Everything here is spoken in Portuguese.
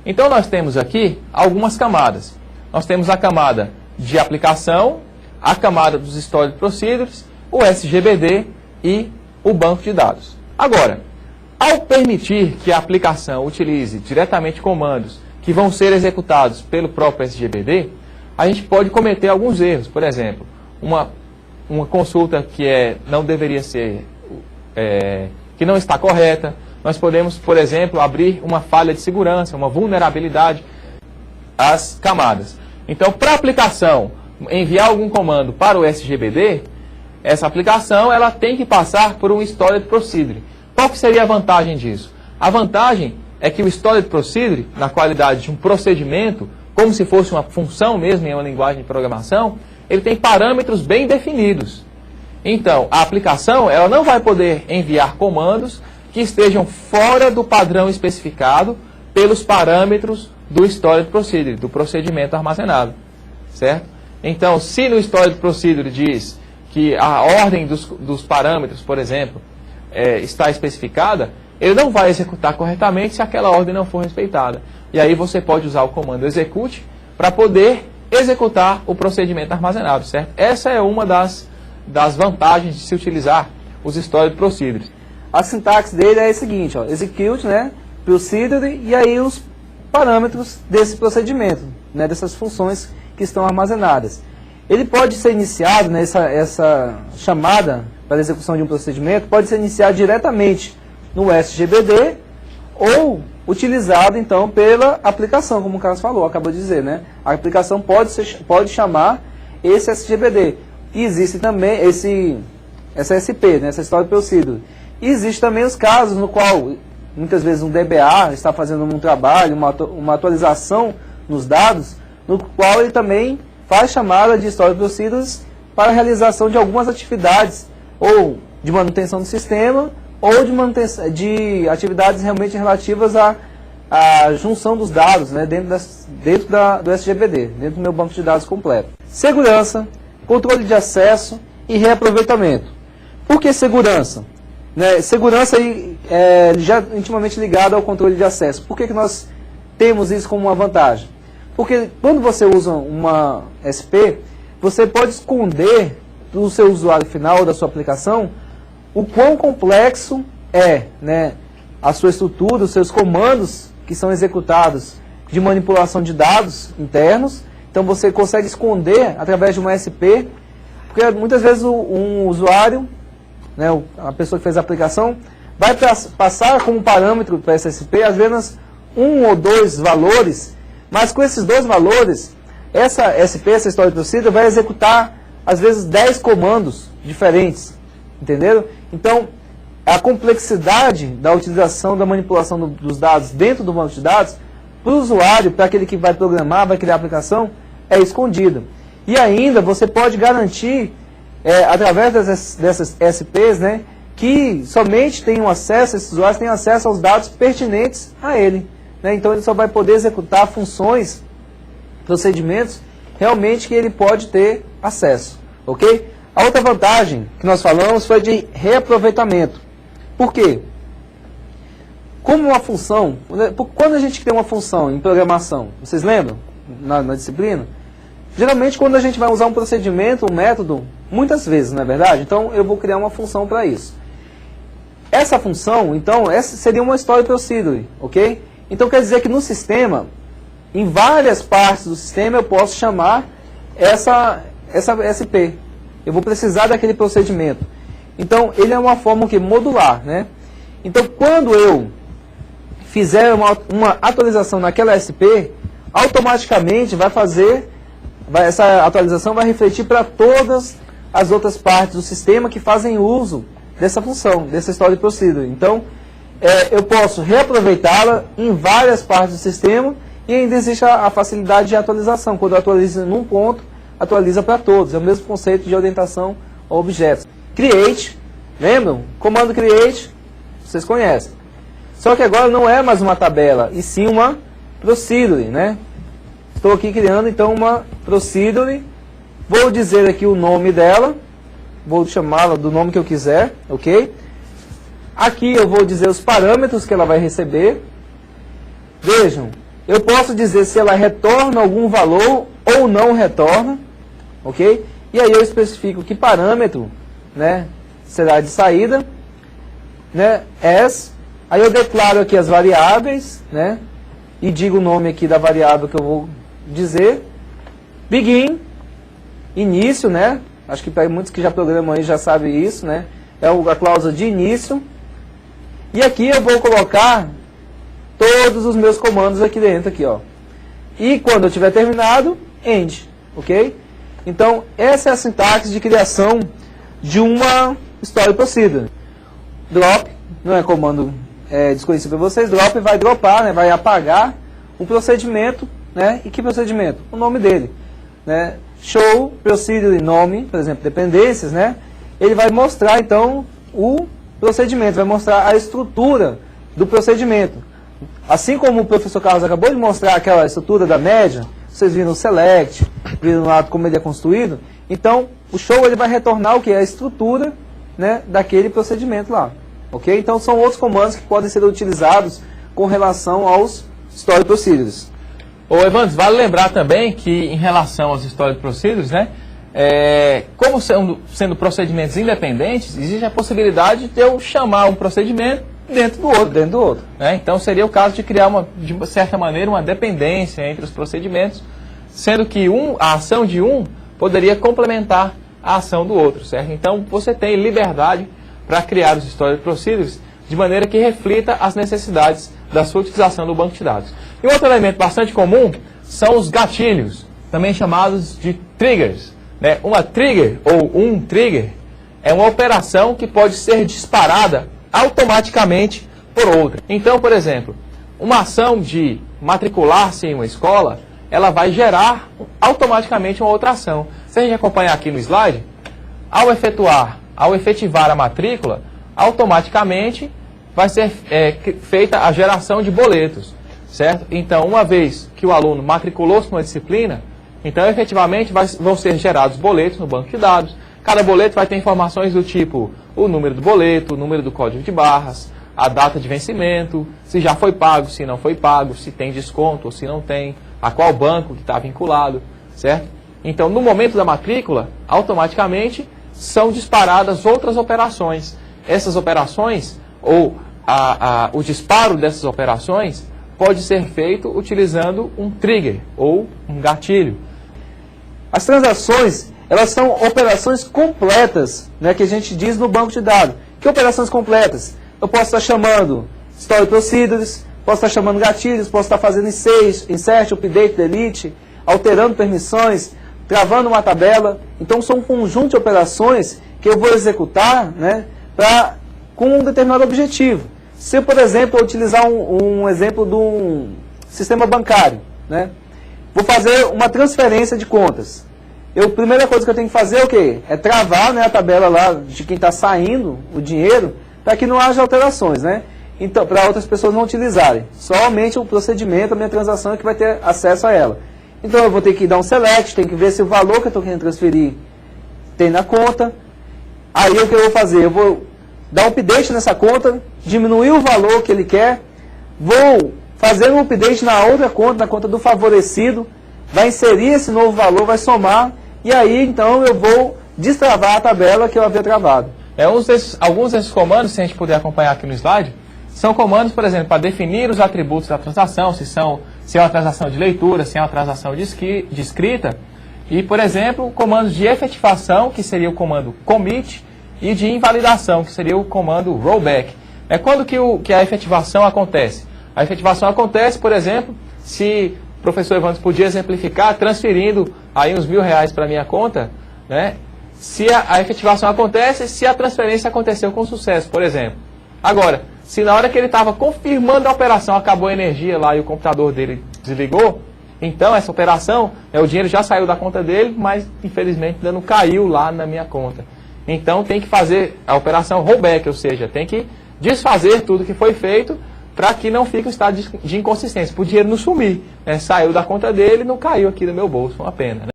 Então nós temos aqui algumas camadas. Nós temos a camada de aplicação, a camada dos Storage Procedures, o SGBD e o banco de dados. Agora, ao permitir que a aplicação utilize diretamente comandos que vão ser executados pelo próprio SGBD, a gente pode cometer alguns erros. Por exemplo, uma consulta que não deveria ser, que não está correta. Nós podemos, por exemplo, abrir uma falha de segurança, uma vulnerabilidade às camadas. Então, para a aplicação enviar algum comando para o SGBD, essa aplicação ela tem que passar por um Storage Procedure. Qual que seria a vantagem disso? A vantagem é que o Storage Procedure, na qualidade de um procedimento, como se fosse uma função mesmo em uma linguagem de programação, ele tem parâmetros bem definidos. Então, a aplicação ela não vai poder enviar comandos que estejam fora do padrão especificado pelos parâmetros do Storage Procedure, do procedimento armazenado. Certo? Então, se no Storage Procedure diz que a ordem dos parâmetros, por exemplo, está especificada, ele não vai executar corretamente se aquela ordem não for respeitada. E aí você pode usar o comando execute para poder executar o procedimento armazenado, certo? Essa é uma das vantagens de se utilizar os Storage Procedures. A sintaxe dele é a seguinte, ó, execute, né, procedure, e aí os parâmetros desse procedimento, né, dessas funções que estão armazenadas. Ele pode ser iniciado, né, essa chamada para a execução de um procedimento, pode ser iniciado diretamente no SGBD ou utilizado, então, pela aplicação, como o Carlos falou, acabou de dizer, né? A aplicação pode chamar esse SGBD. E existe também essa SP, né, essa Storage Procedure. E existe também os casos no qual, muitas vezes, um DBA está fazendo um trabalho, uma atualização nos dados, no qual ele também faz chamada de Storage Procedures para a realização de algumas atividades, ou de manutenção do sistema, ou de atividades realmente relativas à junção dos dados, né, dentro do SGBD, dentro do meu banco de dados completo. Segurança, controle de acesso e reaproveitamento. Por que segurança? Né, segurança é já intimamente ligada ao controle de acesso. Por que nós temos isso como uma vantagem? Porque quando você usa uma SP, você pode esconder do seu usuário final, da sua aplicação, o quão complexo é, né, a sua estrutura, os seus comandos que são executados de manipulação de dados internos. Então você consegue esconder através de uma SP, porque muitas vezes um usuário, né, a pessoa que fez a aplicação, vai passar como parâmetro para essa SP, às vezes um ou dois valores, mas com esses dois valores, essa SP, essa Storage Procedure, vai executar às vezes 10 comandos diferentes. Entenderam? Então, a complexidade da utilização da manipulação dos dados dentro do banco de dados, para o usuário, para aquele que vai programar, vai criar a aplicação, é escondida. E ainda você pode garantir, através dessas SPs, né, que somente tenham acesso, esses usuários tenham acesso aos dados pertinentes a ele. Né? Então ele só vai poder executar funções, procedimentos, realmente que ele pode ter acesso. Ok? A outra vantagem que nós falamos foi de reaproveitamento. Por quê? Como uma função, quando a gente tem uma função em programação, vocês lembram na disciplina? Geralmente quando a gente vai usar um procedimento, um método, muitas vezes, não é verdade? Então eu vou criar uma função para isso. Essa função, então, essa seria uma Storage Procedure, ok? Então quer dizer que no sistema, em várias partes do sistema eu posso chamar essa SP. Eu vou precisar daquele procedimento. Então, ele é uma forma modular, né? Então, quando eu fizer uma atualização naquela SP, automaticamente essa atualização vai refletir para todas as outras partes do sistema que fazem uso dessa função, dessa Storage Procedure. Então, eu posso reaproveitá-la em várias partes do sistema e ainda existe a facilidade de atualização. Quando eu atualizo num ponto, atualiza para todos. É o mesmo conceito de orientação a objetos. Create, lembram? Comando create, vocês conhecem. Só que agora não é mais uma tabela, e sim uma procedure, né? Estou aqui criando então uma procedure. Vou dizer aqui o nome dela. Vou chamá-la do nome que eu quiser, ok? Aqui eu vou dizer os parâmetros que ela vai receber. Vejam, eu posso dizer se ela retorna algum valor ou não retorna, ok? E aí eu especifico que parâmetro, né, será de saída, né, as, aí eu declaro aqui as variáveis, né, e digo o nome aqui da variável que eu vou dizer, begin, início, né, acho que para muitos que já programam aí já sabem isso, né, é a cláusula de início, e aqui eu vou colocar todos os meus comandos aqui dentro, aqui, ó. E quando eu tiver terminado, end, ok? Então, essa é a sintaxe de criação de uma story procedure. Drop, não é comando desconhecido para vocês, drop vai dropar, né, vai apagar um procedimento, né, e que procedimento? O nome dele, né? Show, procedure, nome, por exemplo, dependências, né? Ele vai mostrar, então, o procedimento, vai mostrar a estrutura do procedimento. Assim como o professor Carlos acabou de mostrar aquela estrutura da média, vocês viram o select, viram lá como ele é construído, então o show ele vai retornar o que? A estrutura, né, daquele procedimento lá. Ok? Então são outros comandos que podem ser utilizados com relação aos story procedures. Ô Evandro, vale lembrar também que em relação aos story procedures, né, como sendo procedimentos independentes, existe a possibilidade de eu chamar um procedimento dentro do outro. Né? Então seria o caso de criar, de certa maneira, uma dependência entre os procedimentos, sendo que a ação de um poderia complementar a ação do outro, certo? Então você tem liberdade para criar os story procedures de maneira que reflita as necessidades da sua utilização do banco de dados. E outro elemento bastante comum são os gatilhos, também chamados de triggers. Né? Uma trigger ou um trigger é uma operação que pode ser disparada automaticamente por outra. Então, por exemplo, uma ação de matricular-se em uma escola, ela vai gerar automaticamente uma outra ação. Se a gente acompanhar aqui no slide, ao efetivar a matrícula, automaticamente vai ser feita a geração de boletos, certo? Então, uma vez que o aluno matriculou-se numa disciplina, então efetivamente vão ser gerados boletos no banco de dados. Cada boleto vai ter informações do tipo o número do boleto, o número do código de barras, a data de vencimento, se já foi pago, se não foi pago, se tem desconto ou se não tem, a qual banco que está vinculado, certo? Então, no momento da matrícula, automaticamente são disparadas outras operações. Essas operações, ou o disparo dessas operações, pode ser feito utilizando um trigger ou um gatilho. As transações, elas são operações completas, né, que a gente diz no banco de dados. Que operações completas? Eu posso estar chamando story procedures, posso estar chamando gatilhos, posso estar fazendo insert, update, delete, alterando permissões, travando uma tabela. Então são um conjunto de operações que eu vou executar, né, com um determinado objetivo. Se eu, por exemplo, utilizar um exemplo de um sistema bancário, né, vou fazer uma transferência de contas. A primeira coisa que eu tenho que fazer é o quê? É travar, né, a tabela lá de quem está saindo o dinheiro, para que não haja alterações, né? Então, para outras pessoas não utilizarem. Somente o procedimento, a minha transação é que vai ter acesso a ela. Então eu vou ter que dar um select, tem que ver se o valor que eu estou querendo transferir tem na conta. Aí o que eu vou fazer? Eu vou dar um update nessa conta, diminuir o valor que ele quer, vou fazer um update na outra conta, na conta do favorecido, vai inserir esse novo valor, vai somar, e aí então eu vou destravar a tabela que eu havia travado. Alguns desses comandos, se a gente puder acompanhar aqui no slide, são comandos, por exemplo, para definir os atributos da transação, se é uma transação de leitura, se é uma transação de escrita, e, por exemplo, comandos de efetivação, que seria o comando commit, e de invalidação, que seria o comando rollback. É quando que a efetivação acontece? A efetivação acontece, por exemplo, se o professor Evandro podia exemplificar, transferindo aí uns R$1.000 para a minha conta, né? Se a efetivação acontece, se a transferência aconteceu com sucesso, por exemplo. Agora, se na hora que ele estava confirmando a operação, acabou a energia lá e o computador dele desligou, então essa operação, o dinheiro já saiu da conta dele, mas infelizmente ainda não caiu lá na minha conta. Então tem que fazer a operação rollback, ou seja, tem que desfazer tudo que foi feito para que não fique um estado de inconsistência, para o dinheiro não sumir, né? Saiu da conta dele e não caiu aqui no meu bolso, uma pena, né?